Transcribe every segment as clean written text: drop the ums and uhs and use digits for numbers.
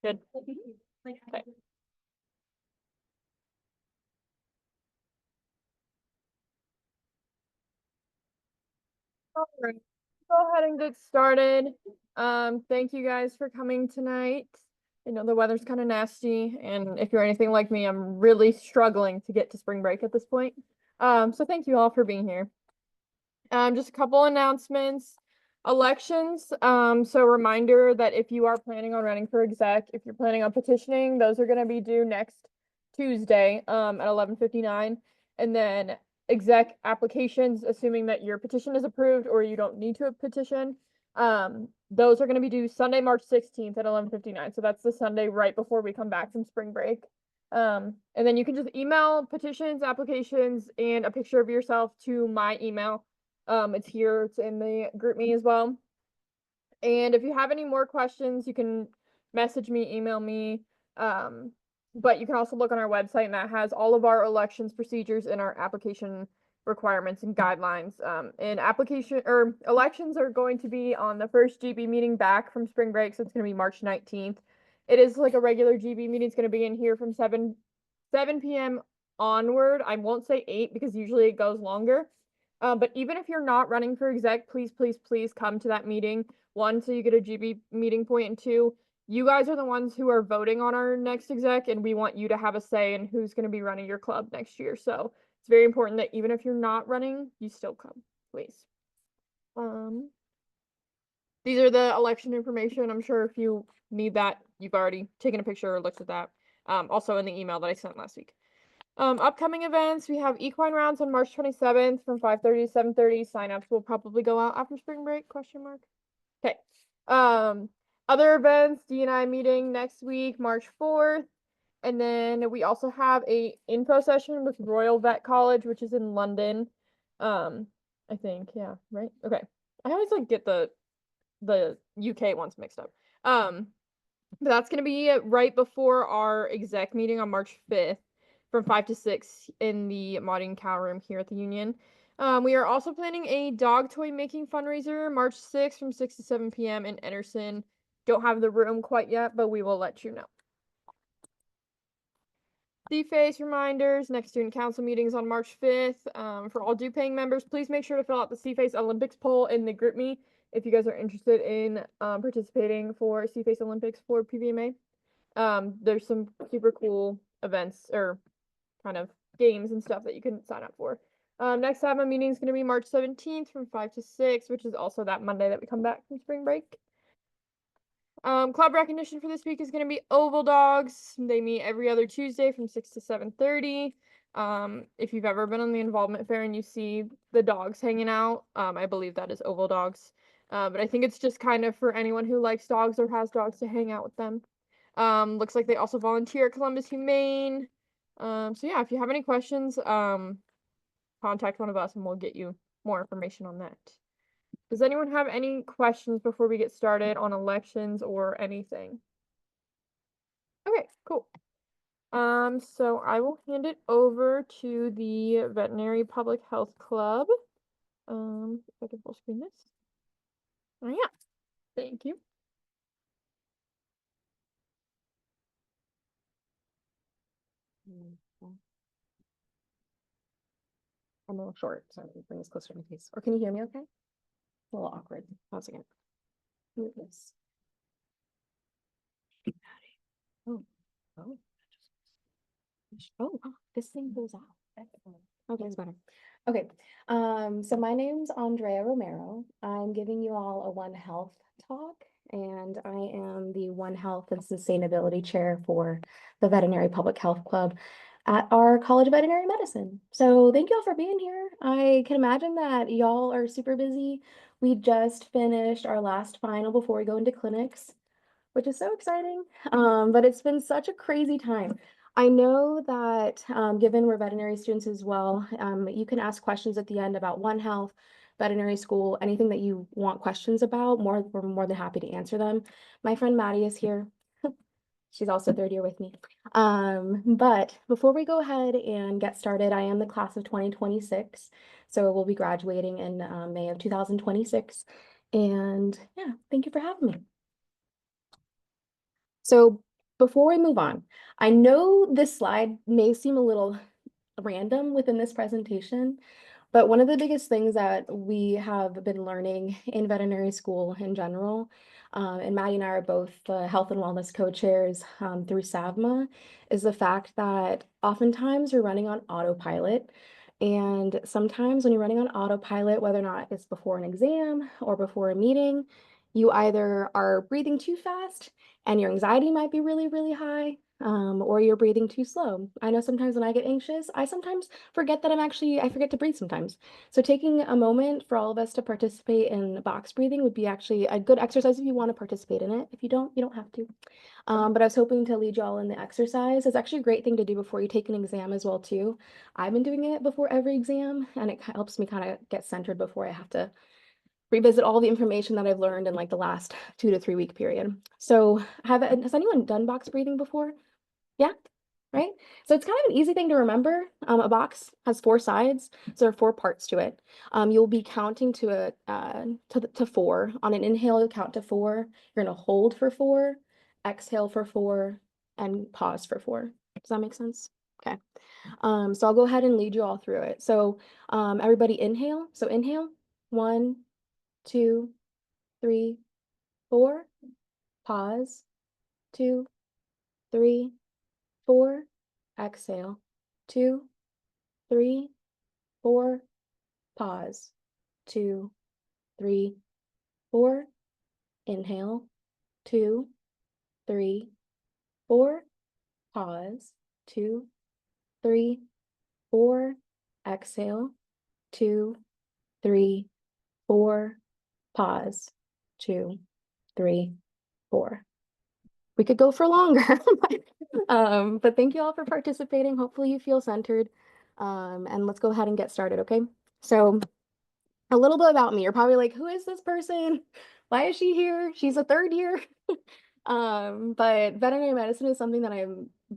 Good. Okay. All right, go ahead and get started. Thank you guys for coming tonight. I know the weather's kind of nasty, and if you're anything like me, I'm really struggling to get to spring break at this point. So thank you all for being here. Just a couple announcements. Elections. So reminder that if you are planning on running for exec, if you're planning on petitioning, those are gonna be due next Tuesday, at 11:59. And then exec applications, assuming that your petition is approved or you don't need to petition, those are gonna be due Sunday, March 16th at 11:59. So that's the Sunday right before we come back from spring break. And then you can just email petitions, applications, and a picture of yourself to my email. It's here, it's in the group me as well. And if you have any more questions, you can message me, email me. But you can also look on our website, and that has all of our elections procedures and our application requirements and guidelines. And application or elections are going to be on the first GB meeting back from spring break, so it's going to be March 19th. It is like a regular GB meeting. It's going to be in here from 7 p.m. onward. I won't say 8 because usually it goes longer. But even if you're not running for exec, please, please, please come to that meeting. One, so you get a GB meeting point, and two, you guys are the ones who are voting on our next exec, and we want you to have a say in who's going to be running your club next year. So it's very important that even if you're not running, you still come, please. These are the election information. I'm sure if you need that, you've already taken a picture or looked at that. Also in the email that I sent last week. Upcoming events, we have equine rounds on March 27th from 5:30 to 7:30. Signups will probably go out after spring break, question mark. Okay. Other events, D&I meeting next week, March 4th. And then we also have a info session with Royal Vet College, which is in London. I think, yeah, right? Okay. I always like get the UK ones mixed up. But that's gonna be right before our exec meeting on March 5th from 5 to 6 in the Modding Cow Room here at the Union. We are also planning a dog toy making fundraiser March 6th from 6 to 7 p.m. in Enderson. Don't have the room quite yet, but we will let you know. CFACE reminders, next student council meetings on March 5th. For all due paying members, please make sure to fill out the CFACE Olympics poll in the group me if you guys are interested in participating for CFACE Olympics for PVMA. There's some super cool events or kind of games and stuff that you can sign up for. Next time a meeting is going to be March 17th from 5 to 6, which is also that Monday that we come back from spring break. Club recognition for this week is going to be Oval Dogs. They meet every other Tuesday from 6 to 7:30. If you've ever been on the involvement fair and you see the dogs hanging out, I believe that is Oval Dogs. But I think it's just kind of for anyone who likes dogs or has dogs to hang out with them. Looks like they also volunteer at Columbus Humane. So yeah, if you have any questions, contact one of us and we'll get you more information on that. Does anyone have any questions before we get started on elections or anything? Okay, cool. So I will hand it over to the Veterinary Public Health Club. If I can full screen this. Oh yeah, thank you. I'm a little short, so I'm gonna bring this closer to my face. Or can you hear me okay? It's a little awkward. Once again. Move this. Oh, oh. Oh, this thing goes out. Okay, it's better. Okay, so my name's Ondraya Romero. I'm giving you all a One Health talk, and I am the One Health and Sustainability Chair for the Veterinary Public Health Club at our College of Veterinary Medicine. So thank you all for being here. I can imagine that y'all are super busy. We just finished our last final before we go into clinics, which is so exciting. But it's been such a crazy time. I know that given we're veterinary students as well, you can ask questions at the end about One Health, veterinary school, anything that you want questions about. We're more than happy to answer them. My friend Maddie is here. She's also third year with me. But before we go ahead and get started, I am the class of 2026. So we'll be graduating in May of 2026. And yeah, thank you for having me. So before we move on, I know this slide may seem a little random within this presentation, but one of the biggest things that we have been learning in veterinary school in general, and Maddie and I are both the health and wellness co-chairs through SAVMA, is the fact that oftentimes you're running on autopilot. And sometimes when you're running on autopilot, whether or not it's before an exam or before a meeting, you either are breathing too fast and your anxiety might be really, really high, or you're breathing too slow. I know sometimes when I get anxious, I sometimes forget that I forget to breathe sometimes. So taking a moment for all of us to participate in box breathing would be actually a good exercise if you want to participate in it. If you don't have to. But I was hoping to lead you all in the exercise. It's actually a great thing to do before you take an exam as well too. I've been doing it before every exam, and it helps me kind of get centered before I have to revisit all the information that I've learned in like the last 2 to 3 week period. So has anyone done box breathing before? Yeah, right? So it's kind of an easy thing to remember. A box has four sides, so there are four parts to it. You'll be counting to four. On an inhale, you'll count to four. You're gonna hold for four, exhale for four, and pause for four. Does that make sense? Okay. So I'll go ahead and lead you all through it. So everybody inhale. So inhale, 1, 2, 3, 4. Pause, 2, 3, 4. Exhale, 2, 3, 4. Pause, 2, 3, 4. Inhale, 2, 3, 4. Pause, 2, 3, 4. Exhale, 2, 3, 4. Pause, 2, 3, 4. We could go for longer, but thank you all for participating. Hopefully you feel centered. And let's go ahead and get started, okay? So a little bit about me. You're probably like, who is this person? Why is she here? She's a third year. But veterinary medicine is something that I've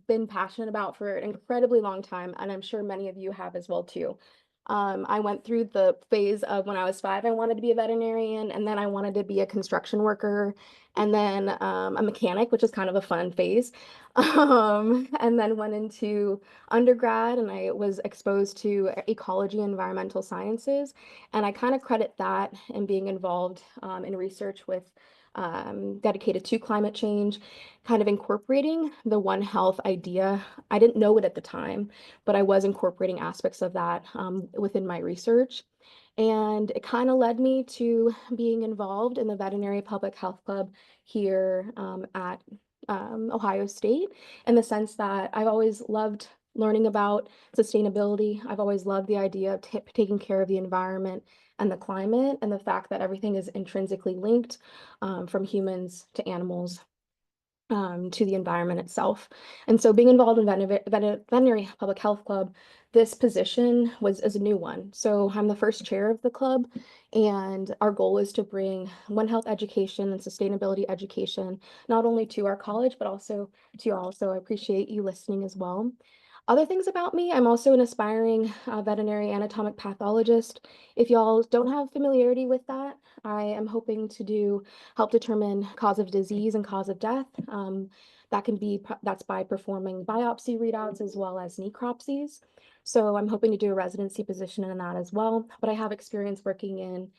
been passionate about for an incredibly long time, and I'm sure many of you have as well too. I went through the phase of when I was 5, I wanted to be a veterinarian, and then I wanted to be a construction worker, and then a mechanic, which is kind of a fun phase. And then went into undergrad, and I was exposed to ecology and environmental sciences, and I kind of credit that and being involved in research with dedicated to climate change, kind of incorporating the One Health idea. I didn't know it at the time, but I was incorporating aspects of that within my research. And it kind of led me to being involved in the Veterinary Public Health Club here at Ohio State, in the sense that I've always loved learning about sustainability. I've always loved the idea of taking care of the environment and the climate, and the fact that everything is intrinsically linked from humans to animals to the environment itself. And so being involved in Veterinary Public Health Club, this position is a new one. So I'm the first chair of the club, and our goal is to bring One Health education and sustainability education, not only to our college, but also to you all. So I appreciate you listening as well. Other things about me, I'm also an aspiring veterinary anatomic pathologist. If y'all don't have familiarity with that, I am hoping to help determine cause of disease and cause of death. That's by performing biopsy readouts as well as necropsies. So I'm hoping to do a residency position in that as well. But I have experience working in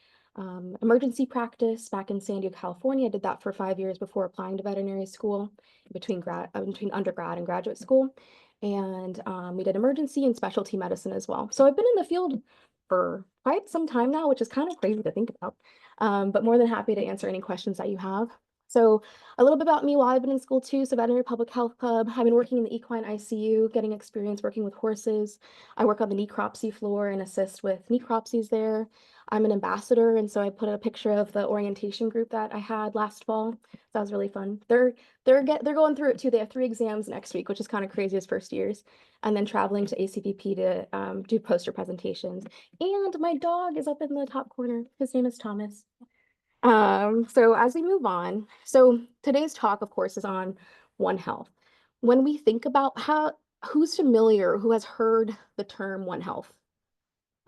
emergency practice back in San Diego, California. I did that for 5 years before applying to veterinary school between undergrad and graduate school. And we did emergency and specialty medicine as well. So I've been in the field for quite some time now, which is kind of crazy to think about. But more than happy to answer any questions that you have. So a little bit about me while I've been in school too. So Veterinary Public Health Club, I've been working in the equine ICU, getting experience working with horses. I work on the necropsy floor and assist with necropsies there. I'm an ambassador, and so I put a picture of the orientation group that I had last fall. So that was really fun. They're going through it too. They have 3 exams next week, which is kind of crazy as first years, and then traveling to ACVP to do poster presentations. And my dog is up in the top corner. His name is Thomas. So as we move on, so today's talk, of course, is on One Health. When we think about who's familiar, who has heard the term One Health?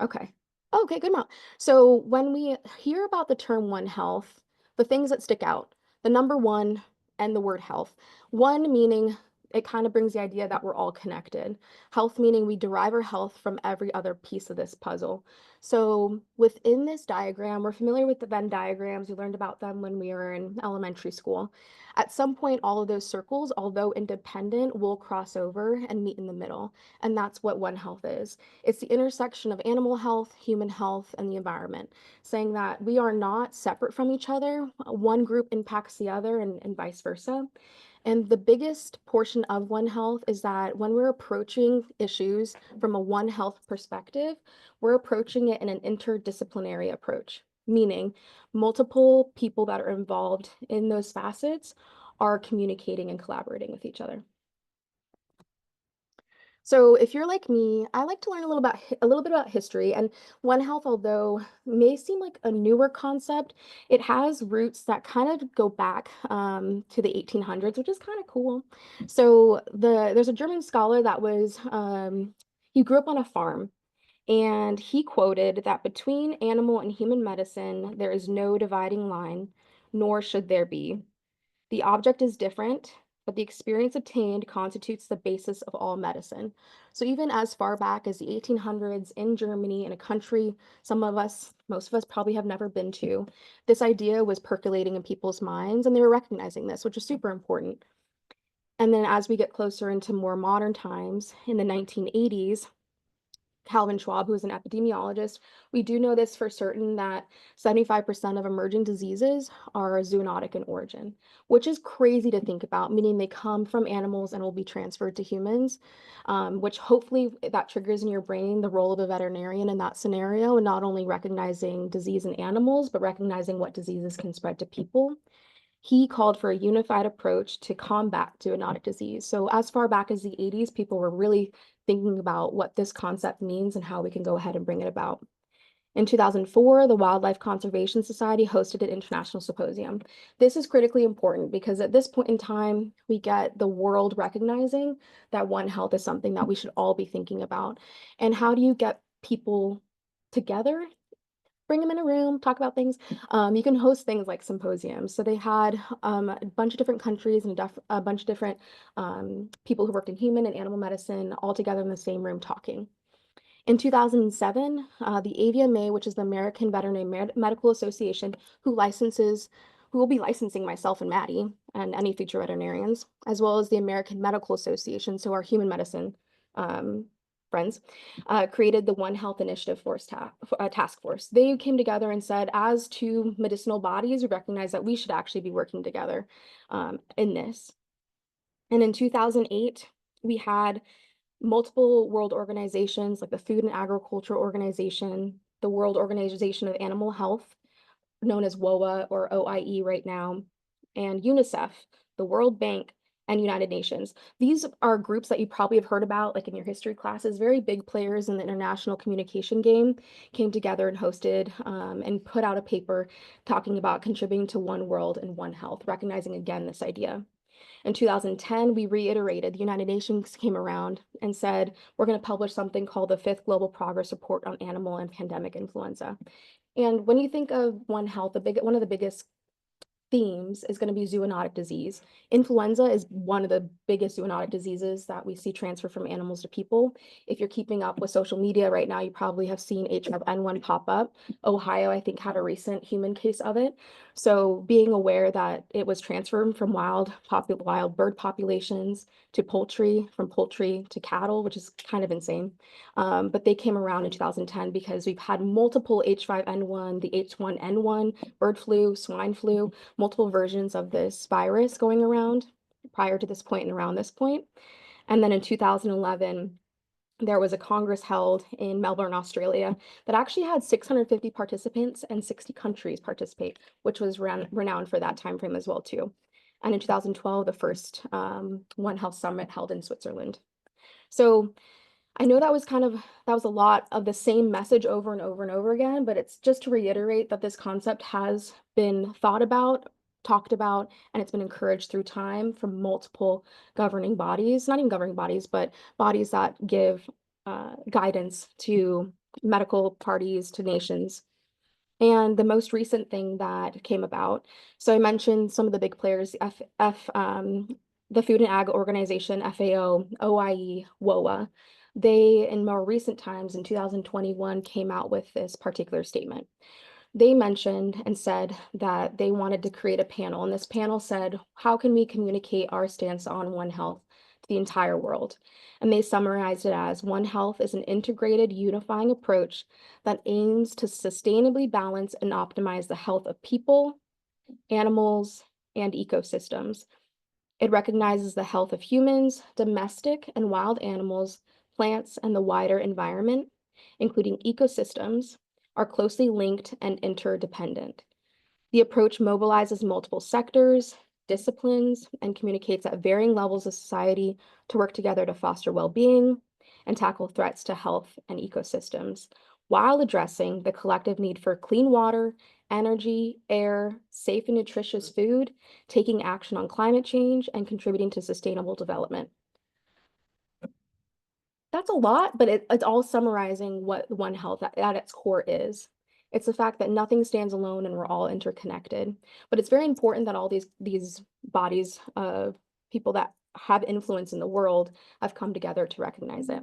Okay. Okay, good amount. So when we hear about the term One Health, the things that stick out, the number one and the word health. One meaning it kind of brings the idea that we're all connected. Health meaning we derive our health from every other piece of this puzzle. So within this diagram, we're familiar with the Venn diagrams. We learned about them when we were in elementary school. At some point, all of those circles, although independent, will cross over and meet in the middle. And that's what One Health is. It's the intersection of animal health, human health, and the environment, saying that we are not separate from each other. One group impacts the other and vice versa. And the biggest portion of One Health is that when we're approaching issues from a One Health perspective, we're approaching it in an interdisciplinary approach, meaning multiple people that are involved in those facets are communicating and collaborating with each other. So if you're like me, I like to learn a little bit about history, and One Health, although may seem like a newer concept, it has roots that kind of go back to the 1800s, which is kind of cool. So there's a German scholar that was he grew up on a farm, and he quoted that between animal and human medicine, there is no dividing line, nor should there be. The object is different, but the experience obtained constitutes the basis of all medicine. So even as far back as the 1800s in Germany, in a country most of us probably have never been to, this idea was percolating in people's minds, and they were recognizing this, which is super important. And then as we get closer into more modern times, in the 1980s, Calvin Schwab, who is an epidemiologist, we do know this for certain that 75% of emerging diseases are zoonotic in origin, which is crazy to think about, meaning they come from animals and will be transferred to humans, which hopefully that triggers in your brain the role of a veterinarian in that scenario, and not only recognizing disease in animals, but recognizing what diseases can spread to people. He called for a unified approach to combat zoonotic disease. So as far back as the 80s, people were really thinking about what this concept means and how we can go ahead and bring it about. In 2004, the Wildlife Conservation Society hosted an international symposium. This is critically important because at this point in time, we get the world recognizing that One Health is something that we should all be thinking about. And how do you get people together, bring them in a room, talk about things? You can host things like symposiums. So they had a bunch of different countries and a bunch of different people who worked in human and animal medicine all together in the same room talking. In 2007, the AVMA, which is the American Veterinary Medical Association, who will be licensing myself and Maddie and any future veterinarians, as well as the American Medical Association, so our human medicine friends, created the One Health Initiative Task Force. They came together and said, as two medicinal bodies, we recognize that we should actually be working together in this. And in 2008, we had multiple world organizations like the Food and Agriculture Organization, the World Organization of Animal Health, known as WOA or OIE right now, and UNICEF, the World Bank, and United Nations. These are groups that you probably have heard about, like in your history classes. Very big players in the international communication game came together and hosted and put out a paper talking about contributing to one world and one health, recognizing again this idea. In 2010, we reiterated, the United Nations came around and said, we're going to publish something called the Fifth Global Progress Report on Animal and Pandemic Influenza. And when you think of One Health, one of the biggest themes is going to be zoonotic disease. Influenza is one of the biggest zoonotic diseases that we see transfer from animals to people. If you're keeping up with social media right now, you probably have seen H5N1 pop up. Ohio, I think, had a recent human case of it. So being aware that it was transferred from wild bird populations to poultry, from poultry to cattle, which is kind of insane. But they came around in 2010 because we've had multiple H5N1, the H1N1, bird flu, swine flu, multiple versions of this virus going around prior to this point and around this point. And then in 2011, there was a Congress held in Melbourne, Australia, that actually had 650 participants and 60 countries participate, which was renowned for that time frame as well too. And in 2012, the first One Health Summit held in Switzerland. So I know that was a lot of the same message over and over and over again, but it's just to reiterate that this concept has been thought about, talked about, and it's been encouraged through time from multiple governing bodies, not even governing bodies, but bodies that give guidance to medical parties, to nations. And the most recent thing that came about, so I mentioned some of the big players, the Food and Ag Organization, FAO, OIE, WOA. They, in more recent times, in 2021, came out with this particular statement. They mentioned and said that they wanted to create a panel, and this panel said, how can we communicate our stance on One Health to the entire world? And they summarized it as One Health is an integrated, unifying approach that aims to sustainably balance and optimize the health of people, animals, and ecosystems. It recognizes the health of humans, domestic and wild animals, plants, and the wider environment, including ecosystems, are closely linked and interdependent. The approach mobilizes multiple sectors, disciplines, and communicates at varying levels of society to work together to foster well-being and tackle threats to health and ecosystems, while addressing the collective need for clean water, energy, air, safe and nutritious food, taking action on climate change, and contributing to sustainable development. That's a lot, but it's all summarizing what One Health at its core is. It's the fact that nothing stands alone and we're all interconnected. But it's very important that all these bodies of people that have influence in the world have come together to recognize it.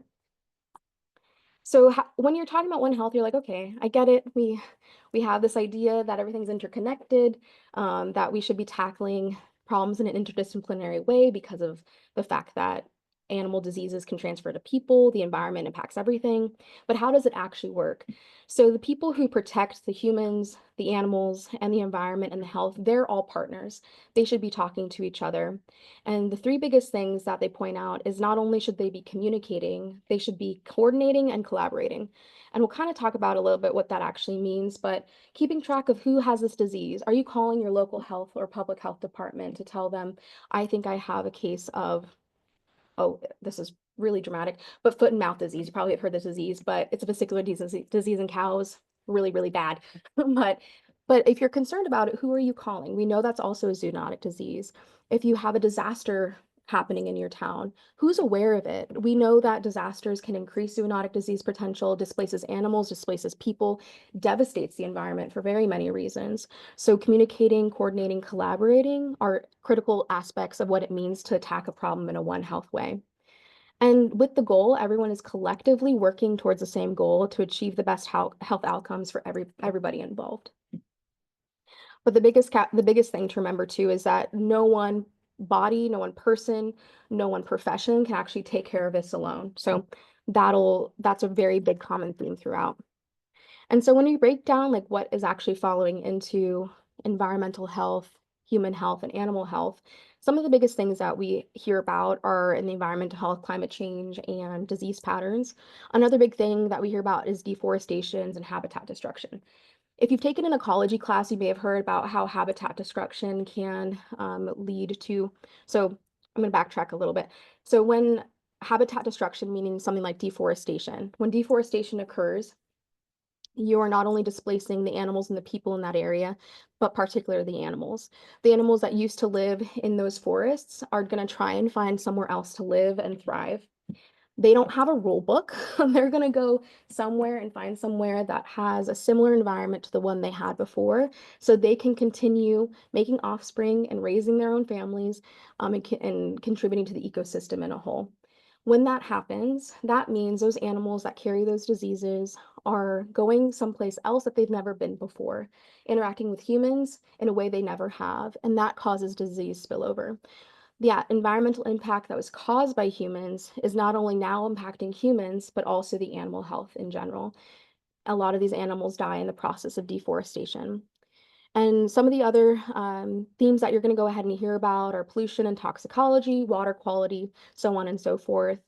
So when you're talking about One Health, you're like, okay, I get it. We have this idea that everything's interconnected, that we should be tackling problems in an interdisciplinary way because of the fact that animal diseases can transfer to people, the environment impacts everything. But how does it actually work? So the people who protect the humans, the animals, and the environment and the health, they're all partners. They should be talking to each other. And the three biggest things that they point out is not only should they be communicating, they should be coordinating and collaborating. And we'll kind of talk about a little bit what that actually means, but keeping track of who has this disease. Are you calling your local health or public health department to tell them, I think I have a case of, oh, this is really dramatic, but foot and mouth disease. You probably have heard this disease, but it's a vesicular disease in cows, really, really bad. But if you're concerned about it, who are you calling? We know that's also a zoonotic disease. If you have a disaster happening in your town, who's aware of it? We know that disasters can increase zoonotic disease potential, displaces animals, displaces people, devastates the environment for very many reasons. So communicating, coordinating, collaborating are critical aspects of what it means to attack a problem in a One Health way. And with the goal, everyone is collectively working towards the same goal to achieve the best health outcomes for everybody involved. But the biggest thing to remember too is that no one body, no one person, no one profession can actually take care of this alone. So that's a very big common theme throughout. And so when you break down like what is actually following into environmental health, human health, and animal health, some of the biggest things that we hear about are in the environmental health, climate change, and disease patterns. Another big thing that we hear about is deforestation and habitat destruction. If you've taken an ecology class, you may have heard about how habitat destruction can lead to, so I'm going to backtrack a little bit. So when habitat destruction, meaning something like deforestation, when deforestation occurs, you are not only displacing the animals and the people in that area, but particularly the animals. The animals that used to live in those forests are going to try and find somewhere else to live and thrive. They don't have a rule book. They're going to go somewhere and find somewhere that has a similar environment to the one they had before, so they can continue making offspring and raising their own families, and contributing to the ecosystem in a whole. When that happens, that means those animals that carry those diseases are going someplace else that they've never been before, interacting with humans in a way they never have, and that causes disease spillover. The environmental impact that was caused by humans is not only now impacting humans, but also the animal health in general. A lot of these animals die in the process of deforestation. And some of the other themes that you're going to go ahead and hear about are pollution and toxicology, water quality, so on and so forth.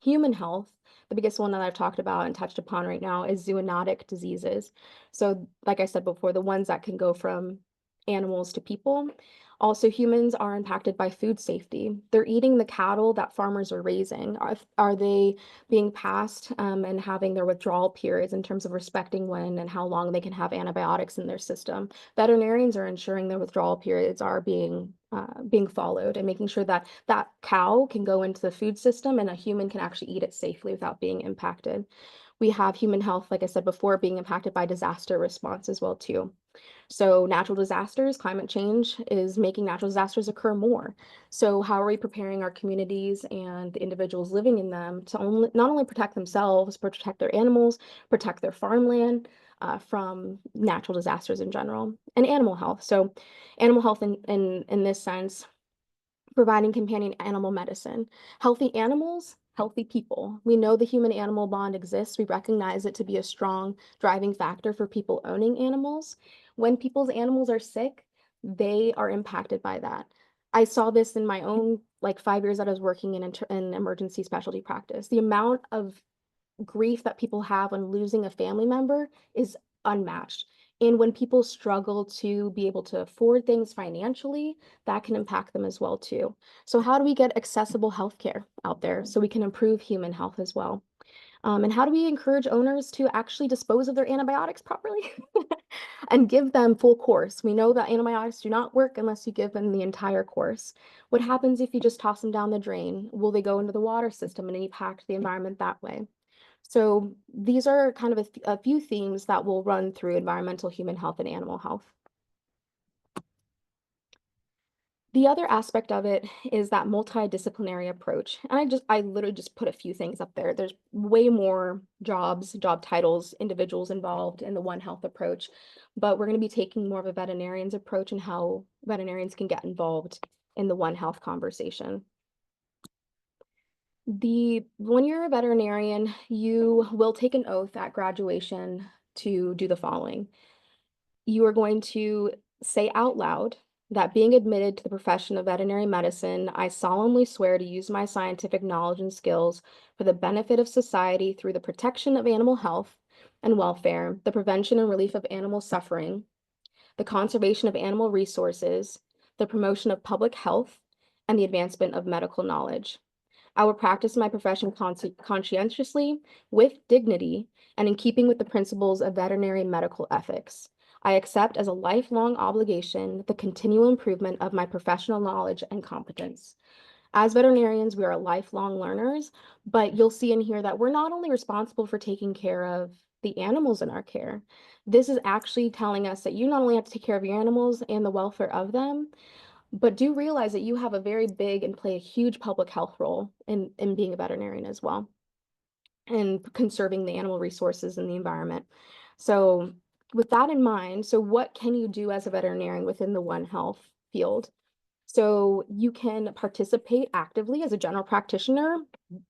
Human health, the biggest one that I've talked about and touched upon right now is zoonotic diseases. So like I said before, the ones that can go from animals to people. Also, humans are impacted by food safety. They're eating the cattle that farmers are raising. Are they being passed and having their withdrawal periods in terms of respecting when and how long they can have antibiotics in their system? Veterinarians are ensuring their withdrawal periods are being followed and making sure that that cow can go into the food system and a human can actually eat it safely without being impacted. We have human health, like I said before, being impacted by disaster response as well too. So natural disasters, climate change is making natural disasters occur more. So how are we preparing our communities and the individuals living in them to not only protect themselves, but protect their animals, protect their farmland from natural disasters in general, and animal health. So animal health in this sense, providing companion animal medicine. Healthy animals, healthy people. We know the human animal bond exists. We recognize it to be a strong driving factor for people owning animals. When people's animals are sick, they are impacted by that. I saw this in my own like 5 years that I was working in emergency specialty practice. The amount of grief that people have when losing a family member is unmatched. And when people struggle to be able to afford things financially, that can impact them as well too. So how do we get accessible healthcare out there so we can improve human health as well? And how do we encourage owners to actually dispose of their antibiotics properly and give them full course? We know that antibiotics do not work unless you give them the entire course. What happens if you just toss them down the drain? Will they go into the water system and impact the environment that way? So these are kind of a few themes that will run through environmental, human health, and animal health. The other aspect of it is that multidisciplinary approach. And I literally just put a few things up there. There's way more jobs, job titles, individuals involved in the One Health approach, but we're going to be taking more of a veterinarian's approach and how veterinarians can get involved in the One Health conversation. When you're a veterinarian, you will take an oath at graduation to do the following. You are going to say out loud that being admitted to the profession of veterinary medicine, I solemnly swear to use my scientific knowledge and skills for the benefit of society through the protection of animal health and welfare, the prevention and relief of animal suffering, the conservation of animal resources, the promotion of public health, and the advancement of medical knowledge. I will practice my profession conscientiously, with dignity, and in keeping with the principles of veterinary medical ethics. I accept as a lifelong obligation the continual improvement of my professional knowledge and competence. As veterinarians, we are lifelong learners, but you'll see in here that we're not only responsible for taking care of the animals in our care. This is actually telling us that you not only have to take care of your animals and the welfare of them, but do realize that you have a very big and play a huge public health role in being a veterinarian as well, and conserving the animal resources and the environment. So with that in mind, so what can you do as a veterinarian within the One Health field? So you can participate actively as a general practitioner,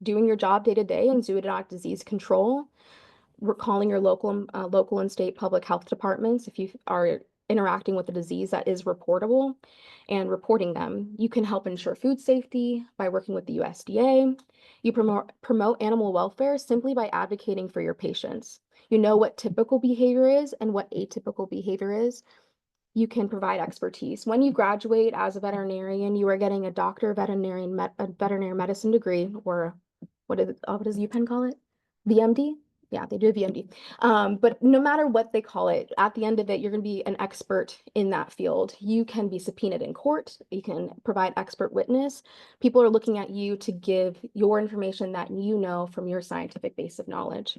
doing your job day to day in zoonotic disease control. We're calling your local and state public health departments if you are interacting with a disease that is reportable, and reporting them. You can help ensure food safety by working with the USDA. You promote animal welfare simply by advocating for your patients. You know what typical behavior is and what atypical behavior is. You can provide expertise. When you graduate as a veterinarian, you are getting a doctor of veterinary medicine degree, or what does UPenn call it? VMD? Yeah, they do a VMD. But no matter what they call it, at the end of it, you're going to be an expert in that field. You can be subpoenaed in court. You can provide expert witness. People are looking at you to give your information that you know from your scientific base of knowledge.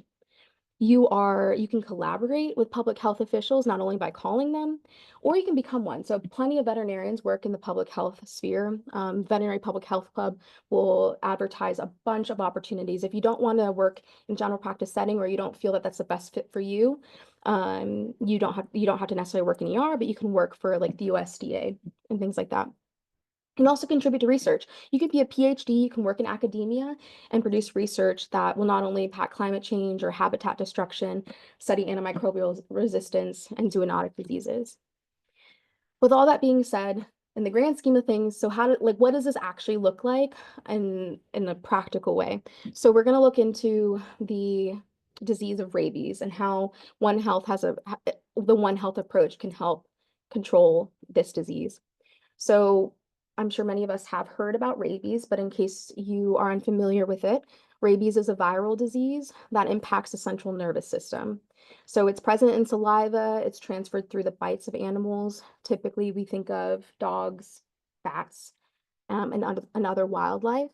You can collaborate with public health officials, not only by calling them, or you can become one. So plenty of veterinarians work in the public health sphere. Veterinary Public Health Club will advertise a bunch of opportunities. If you don't want to work in general practice setting, or you don't feel that that's the best fit for you, you don't have to necessarily work in ER, but you can work for like the USDA and things like that. You can also contribute to research. You could be a PhD, you can work in academia and produce research that will not only impact climate change or habitat destruction, study antimicrobial resistance, and zoonotic diseases. With all that being said, in the grand scheme of things, so what does this actually look like in a practical way? So we're going to look into the disease of rabies and how the One Health approach can help control this disease. So I'm sure many of us have heard about rabies, but in case you are unfamiliar with it, rabies is a viral disease that impacts the central nervous system. So it's present in saliva, it's transferred through the bites of animals. Typically, we think of dogs, bats, and other wildlife.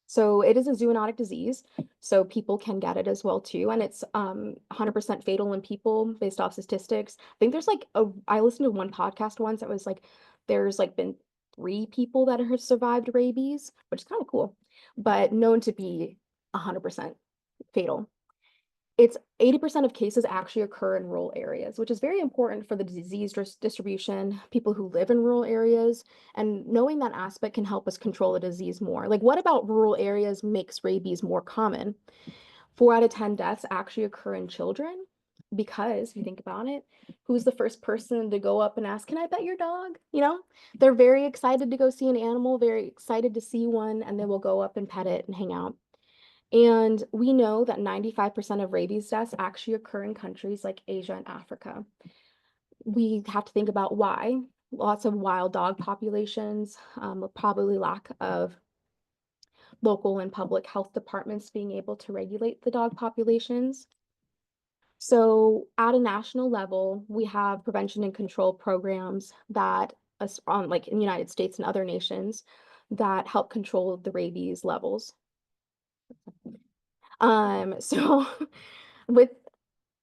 So it is a zoonotic disease, so people can get it as well too, and it's 100% fatal in people based off statistics. I think there's like I listened to one podcast once that was like there's like been 3 people that have survived rabies, which is kind of cool, but known to be 100% fatal. It's 80% of cases actually occur in rural areas, which is very important for the disease distribution, people who live in rural areas, and knowing that aspect can help us control the disease more. Like, what about rural areas makes rabies more common? 4 out of 10 deaths actually occur in children because if you think about it, who's the first person to go up and ask, "Can I pet your dog?" You know, they're very excited to go see an animal, very excited to see one, and they will go up and pet it and hang out. And we know that 95% of rabies deaths actually occur in countries like Asia and Africa. We have to think about why. Lots of wild dog populations, probably lack of local and public health departments being able to regulate the dog populations. So at a national level, we have prevention and control programs that on like in the United States and other nations that help control the rabies levels. So with,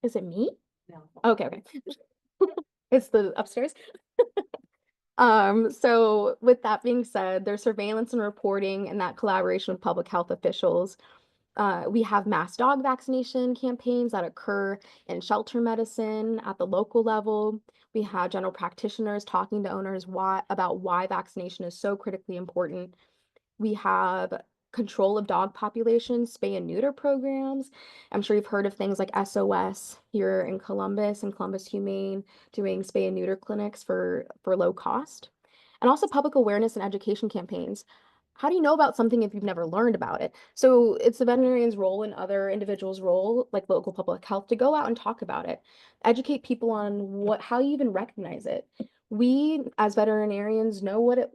is it me? No. Okay, okay. It's the upstairs. So with that being said, there's surveillance and reporting and that collaboration with public health officials. We have mass dog vaccination campaigns that occur in shelter medicine at the local level. We have general practitioners talking to owners about why vaccination is so critically important. We have control of dog populations, spay and neuter programs. I'm sure you've heard of things like SOS here in Columbus and Columbus Humane doing spay and neuter clinics for low cost. And also public awareness and education campaigns. How do you know about something if you've never learned about it? So it's the veterinarian's role and other individuals' role, like local public health, to go out and talk about it, educate people on how you even recognize it. We, as veterinarians, know what it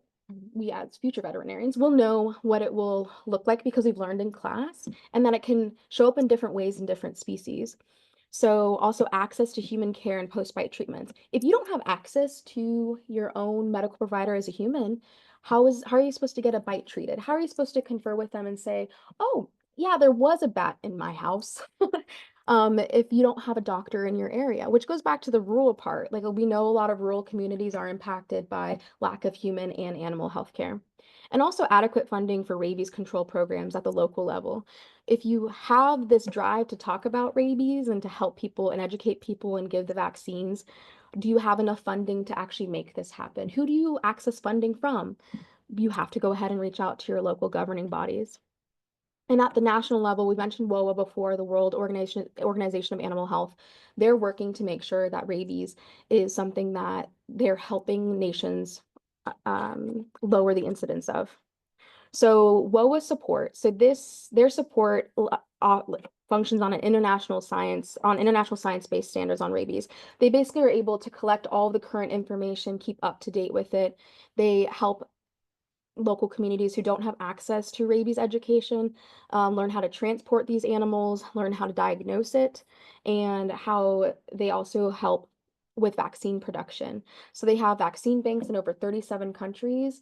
we as future veterinarians will know what it will look like because we've learned in class and that it can show up in different ways in different species. So also access to human care and post-bite treatments. If you don't have access to your own medical provider as a human, how are you supposed to get a bite treated? How are you supposed to confer with them and say, "Oh, yeah, there was a bat in my house." If you don't have a doctor in your area, which goes back to the rural part. Like we know a lot of rural communities are impacted by lack of human and animal health care. And also adequate funding for rabies control programs at the local level. If you have this drive to talk about rabies and to help people and educate people and give the vaccines, do you have enough funding to actually make this happen? Who do you access funding from? You have to go ahead and reach out to your local governing bodies. And at the national level, we mentioned WOA before, the World Organization of Animal Health. They're working to make sure that rabies is something that they're helping nations lower the incidence of. So WOA support, their support functions on international science-based standards on rabies. They basically are able to collect all the current information, keep up to date with it. They help local communities who don't have access to rabies education learn how to transport these animals, learn how to diagnose it, and how they also help with vaccine production. So they have vaccine banks in over 37 countries.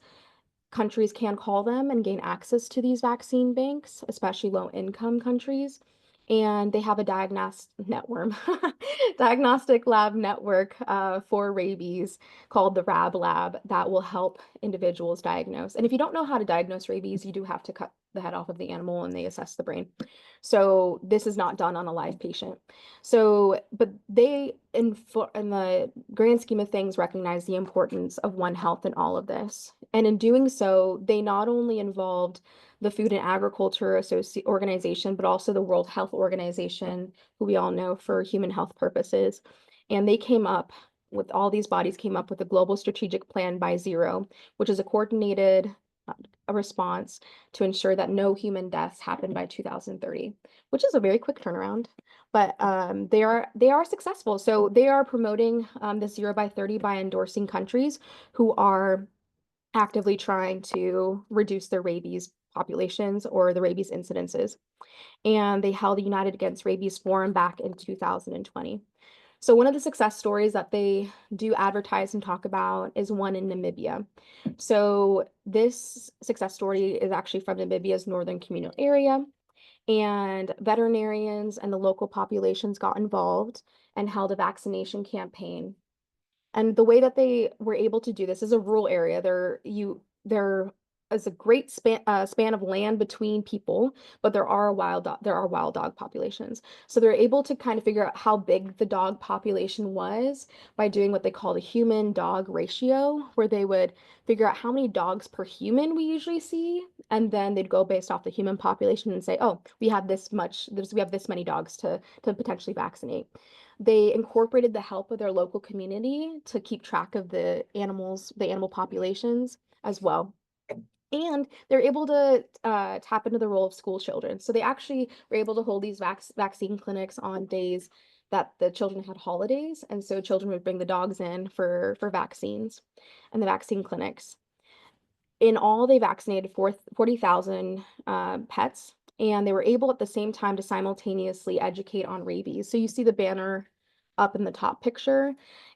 Countries can call them and gain access to these vaccine banks, especially low-income countries. And they have a diagnostic lab network for rabies called the RAB Lab that will help individuals diagnose. And if you don't know how to diagnose rabies, you do have to cut the head off of the animal and they assess the brain. So this is not done on a live patient. So, but they, in the grand scheme of things, recognize the importance of One Health in all of this. And in doing so, they not only involved the Food and Agriculture Organization, but also the World Health Organization, who we all know for human health purposes. And they came up with all these bodies came up with a global strategic plan by zero, which is a coordinated a response to ensure that no human deaths happen by 2030, which is a very quick turnaround. But they are successful. So they are promoting the 0 by 30 by endorsing countries who are actively trying to reduce their rabies populations or the rabies incidences. And they held a United Against Rabies forum back in 2020. So one of the success stories that they do advertise and talk about is one in Namibia. So this success story is actually from Namibia's northern communal area, and veterinarians and the local populations got involved and held a vaccination campaign. And the way that they were able to do this is a rural area. There is a great span of land between people, but there are wild dog populations. So they're able to kind of figure out how big the dog population was by doing what they call the human dog ratio, where they would figure out how many dogs per human we usually see, and then they'd go based off the human population and say, oh, we have we have this many dogs to potentially vaccinate. They incorporated the help of their local community to keep track of the animal populations as well. And they're able to tap into the role of school children. So they actually were able to hold these vaccine clinics on days that the children had holidays. And so children would bring the dogs in for vaccines and the vaccine clinics. In all, they vaccinated 40,000 pets, and they were able at the same time to simultaneously educate on rabies. So you see the banner up in the top picture.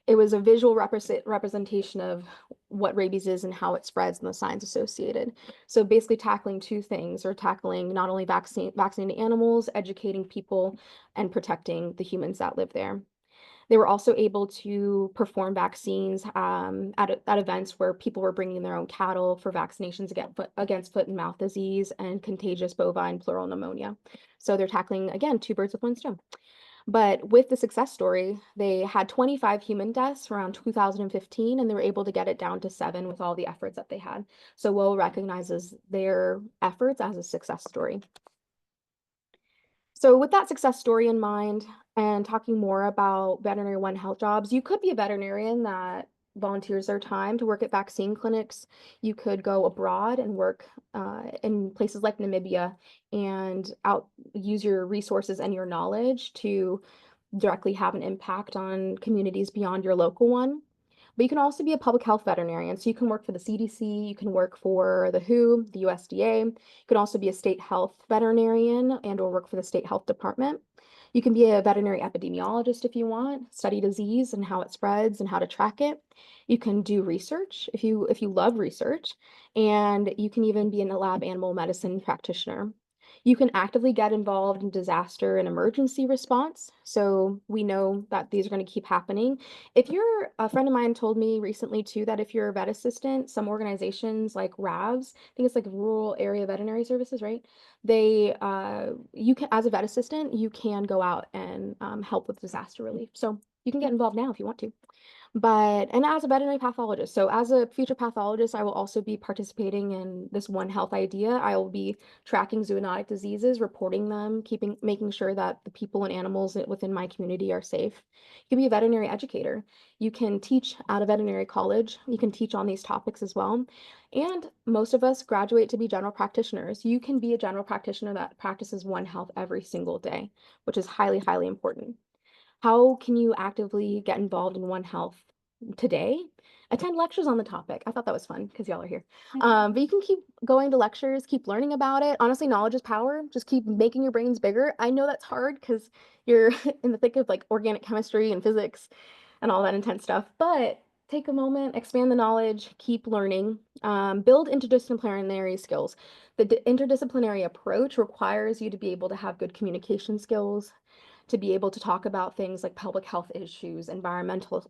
It was a visual representation of what rabies is and how it spreads and the signs associated. So basically tackling two things, or tackling not only vaccinating animals, educating people, and protecting the humans that live there. They were also able to perform vaccines at events where people were bringing their own cattle for vaccinations against foot and mouth disease and contagious bovine pleural pneumonia. So they're tackling, again, two birds with one stone. But with the success story, they had 25 human deaths around 2015, and they were able to get it down to 7 with all the efforts that they had. So WOA recognizes their efforts as a success story. So with that success story in mind, and talking more about veterinary One Health jobs, you could be a veterinarian that volunteers their time to work at vaccine clinics. You could go abroad and work in places like Namibia and use your resources and your knowledge to directly have an impact on communities beyond your local one. But you can also be a public health veterinarian. So you can work for the CDC, you can work for the WHO, the USDA. You can also be a state health veterinarian and or work for the state health department. You can be a veterinary epidemiologist if you want, study disease and how it spreads and how to track it. You can do research if you love research, and you can even be a lab animal medicine practitioner. You can actively get involved in disaster and emergency response. So we know that these are going to keep happening. A friend of mine told me recently too that if you're a vet assistant, some organizations like RAVs, I think it's like Rural Area Veterinary Services, right? You can, as a vet assistant, you can go out and help with disaster relief. So you can get involved now if you want to. And as a veterinary pathologist, so as a future pathologist, I will also be participating in this One Health idea. I will be tracking zoonotic diseases, reporting them, making sure that the people and animals within my community are safe. You can be a veterinary educator. You can teach at a veterinary college. You can teach on these topics as well. And most of us graduate to be general practitioners. You can be a general practitioner that practices One Health every single day, which is highly, highly important. How can you actively get involved in One Health today? Attend lectures on the topic. I thought that was fun because y'all are here. But you can keep going to lectures, keep learning about it. Honestly, knowledge is power. Just keep making your brains bigger. I know that's hard because you're in the thick of like organic chemistry and physics and all that intense stuff. But take a moment, expand the knowledge, keep learning, build interdisciplinary skills. The interdisciplinary approach requires you to be able to have good communication skills, to be able to talk about things like public health issues, environmental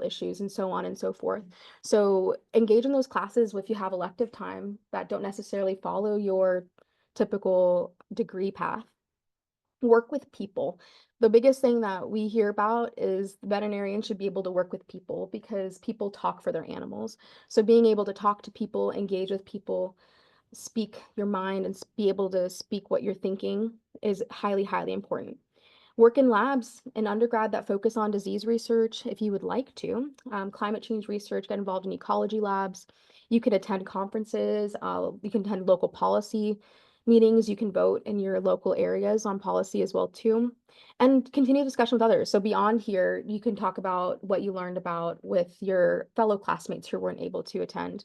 issues, and so on and so forth. So engage in those classes if you have elective time that don't necessarily follow your typical degree path. Work with people. The biggest thing that we hear about is the veterinarian should be able to work with people because people talk for their animals. So being able to talk to people, engage with people, speak your mind, and be able to speak what you're thinking is highly, highly important. Work in labs in undergrad that focus on disease research if you would like to. Climate change research, get involved in ecology labs. You can attend conferences. You can attend local policy meetings. You can vote in your local areas on policy as well too. And continue discussion with others. So beyond here, you can talk about what you learned about with your fellow classmates who weren't able to attend.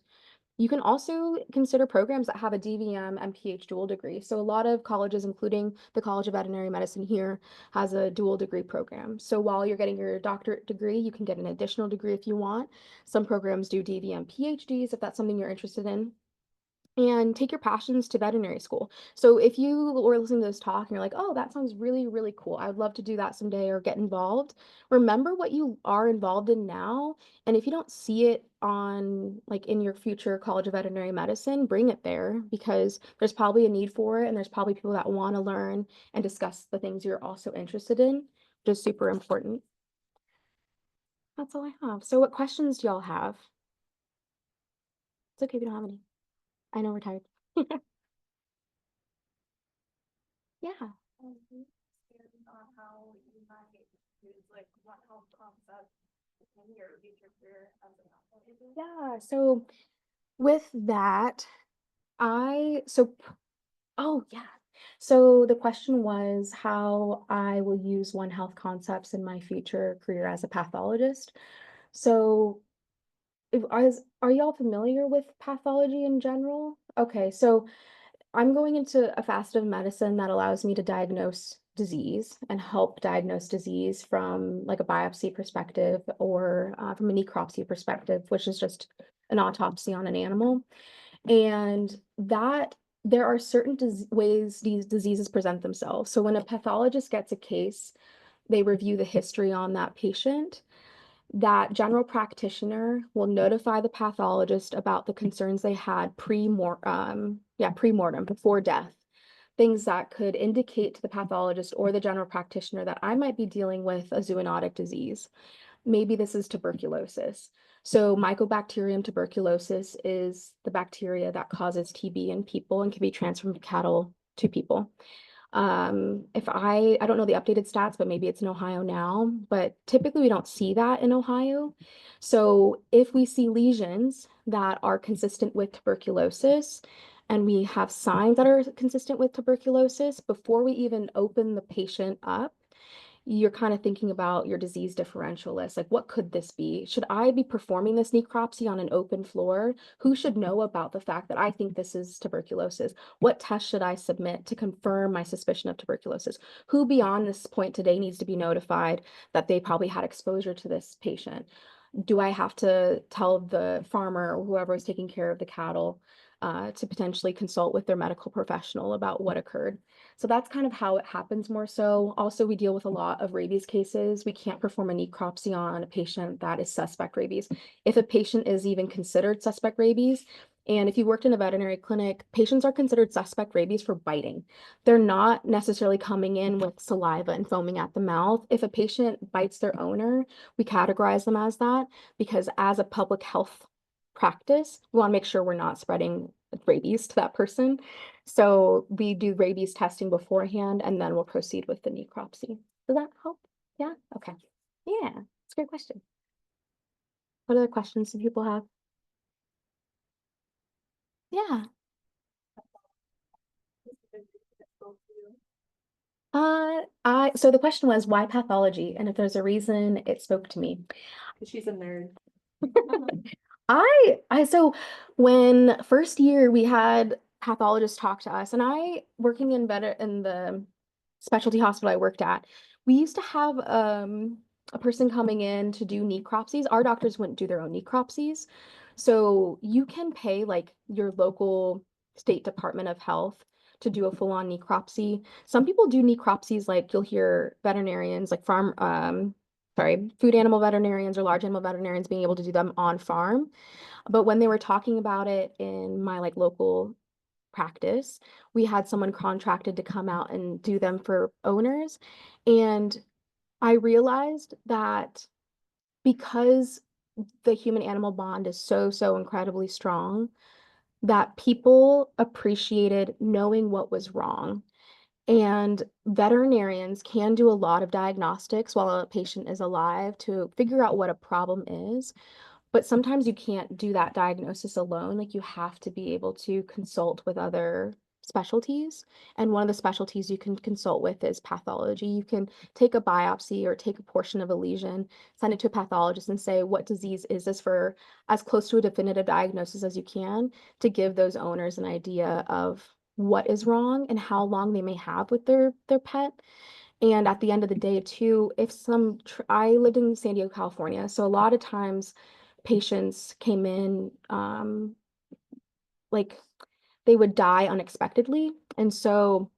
You can also consider programs that have a DVM and PH dual degree. So a lot of colleges, including the College of Veterinary Medicine here, has a dual degree program. So while you're getting your doctorate degree, you can get an additional degree if you want. Some programs do DVM PhDs if that's something you're interested in. And take your passions to veterinary school. So if you were listening to this talk and you're like, oh, that sounds really, really cool. I would love to do that someday or get involved. Remember what you are involved in now. And if you don't see it on like in your future College of Veterinary Medicine, bring it there because there's probably a need for it. And there's probably people that want to learn and discuss the things you're also interested in, which is super important. That's all I have. So what questions do y'all have? It's okay if you don't have any. I know we're tired. Yeah. On how you might use like what health concepts in your future career as a pathologist. Yeah, so with that, oh yeah. So the question was how I will use One Health concepts in my future career as a pathologist. So are y'all familiar with pathology in general? Okay, so I'm going into a facet of medicine that allows me to diagnose disease and help diagnose disease from like a biopsy perspective or from a necropsy perspective, which is just an autopsy on an animal. And that there are certain ways these diseases present themselves. So when a pathologist gets a case, they review the history on that patient. That general practitioner will notify the pathologist about the concerns they had pre-mortem, before death. Things that could indicate to the pathologist or the general practitioner that I might be dealing with a zoonotic disease. Maybe this is tuberculosis. So Mycobacterium tuberculosis is the bacteria that causes TB in people and can be transferred from cattle to people. If I don't know the updated stats, but maybe it's in Ohio now, but typically we don't see that in Ohio. So if we see lesions that are consistent with tuberculosis, and we have signs that are consistent with tuberculosis, before we even open the patient up, you're kind of thinking about your disease differential list. Like, what could this be? Should I be performing this necropsy on an open floor? Who should know about the fact that I think this is tuberculosis? What test should I submit to confirm my suspicion of tuberculosis? Who beyond this point today needs to be notified that they probably had exposure to this patient? Do I have to tell the farmer or whoever is taking care of the cattle to potentially consult with their medical professional about what occurred? So that's kind of how it happens more so. Also, we deal with a lot of rabies cases. We can't perform a necropsy on a patient that is suspect rabies. If a patient is even considered suspect rabies, and if you worked in a veterinary clinic, patients are considered suspect rabies for biting. They're not necessarily coming in with saliva and foaming at the mouth. If a patient bites their owner, we categorize them as that because as a public health practice, we want to make sure we're not spreading rabies to that person. So we do rabies testing beforehand and then we'll proceed with the necropsy. Does that help? Yeah? Okay. Yeah, it's a great question. What other questions do people have? Yeah. So the question was why pathology? And if there's a reason it spoke to me. She's a nerd. So when first year we had pathologists talk to us, and I working in the specialty hospital I worked at, we used to have a person coming in to do necropsies. Our doctors wouldn't do their own necropsies. So you can pay like your local state department of health to do a full-on necropsy. Some people do necropsies like you'll hear veterinarians like food animal veterinarians or large animal veterinarians being able to do them on farm. But when they were talking about it in my like local practice, we had someone contracted to come out and do them for owners. And I realized that because the human animal bond is so incredibly strong, that people appreciated knowing what was wrong. And veterinarians can do a lot of diagnostics while a patient is alive to figure out what a problem is. But sometimes you can't do that diagnosis alone. Like you have to be able to consult with other specialties. And one of the specialties you can consult with is pathology. You can take a biopsy or take a portion of a lesion, send it to a pathologist and say, what disease is this, for as close to a definitive diagnosis as you can, to give those owners an idea of what is wrong and how long they may have with their pet. And at the end of the day, too, if I lived in San Diego, California, so a lot of times patients came in, like they would die unexpectedly. And so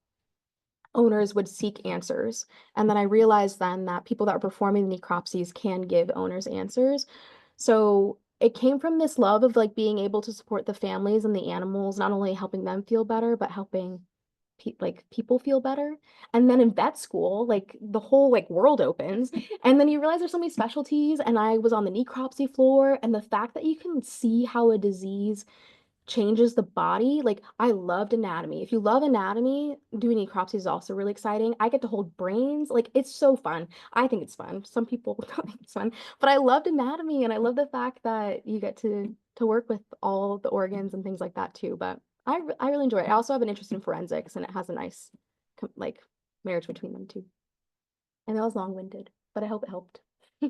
owners would seek answers. And then I realized then that people that are performing the necropsies can give owners answers. So it came from this love of like being able to support the families and the animals, not only helping them feel better, but helping people feel better. And then in vet school, like the whole like world opens, and then you realize there's so many specialties. And I was on the necropsy floor, and the fact that you can see how a disease changes the body. Like I loved anatomy. If you love anatomy, doing necropsy is also really exciting. I get to hold brains. Like it's so fun. I think it's fun. Some people don't think it's fun, but I loved anatomy, and I love the fact that you get to work with all the organs and things like that too. But I really enjoy it. I also have an interest in forensics, and it has a nice like marriage between them too. And that was long-winded, but I hope it helped. No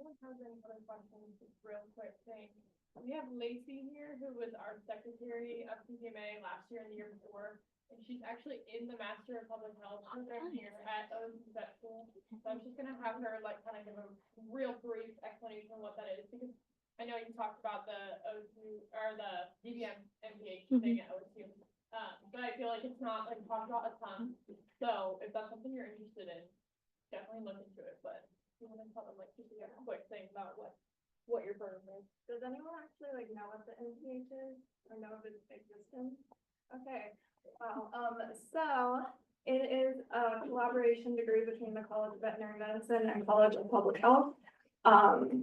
one has any other questions, just real quick thing. We have Lacey here, who was our secretary of PPMA last year and the year before, and she's actually in the Master of Public Health program here at OSU Vet School. So I'm just gonna have her like kind of give a real brief explanation of what that is, because I know you talked about the OSU or the DVM MPH thing at OSU. But I feel like it's not like talked about a ton. So if that's something you're interested in, definitely look into it, but you want to tell them like just a quick thing about what your program is. Does anyone actually like know what the NPH is or know of its existence? Okay, well, so it is a collaboration degree between the College of Veterinary Medicine and College of Public Health.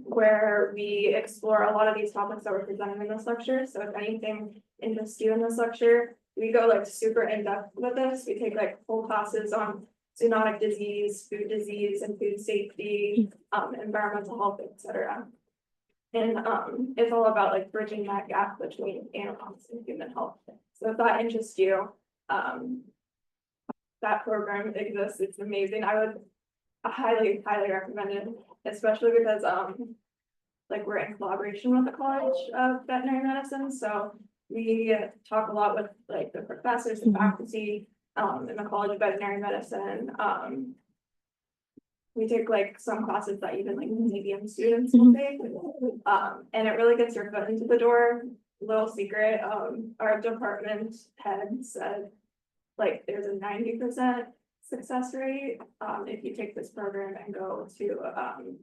Where we explore a lot of these topics that were presented in this lecture. So if anything interests you in this lecture, we go like super in depth with this. We take like full classes on zoonotic disease, food disease and food safety, environmental health, etc. And it's all about like bridging that gap between animals and human health. So if that interests you, that program exists. It's amazing. I would highly recommend it, especially because like we're in collaboration with the College of Veterinary Medicine. So we talk a lot with like the professors and faculty in the College of Veterinary Medicine. We take like some classes that even like medium students will take. And it really gets your foot into the door. Little secret, our department head said like there's a 90% success rate if you take this program and go to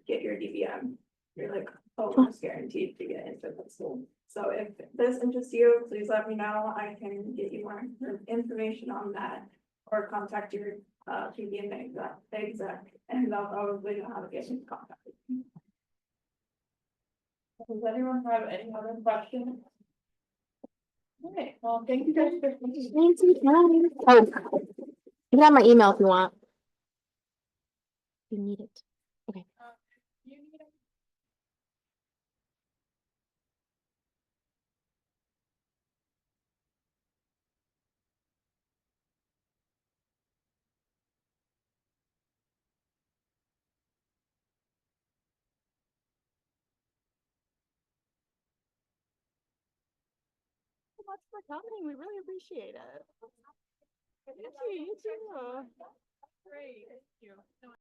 get your DVM. You're like almost guaranteed to get into the school. So if this interests you, please let me know. I can get you more information on that, or contact your PPMA exec, and they'll probably know how to get into contact with you. Does anyone have any other questions? Okay, well, thank you guys for. Thank you. Oh, you can have my email if you want. You need it. Okay. You need a Much for coming. We really appreciate it. Thank you. You too. great. Thank you.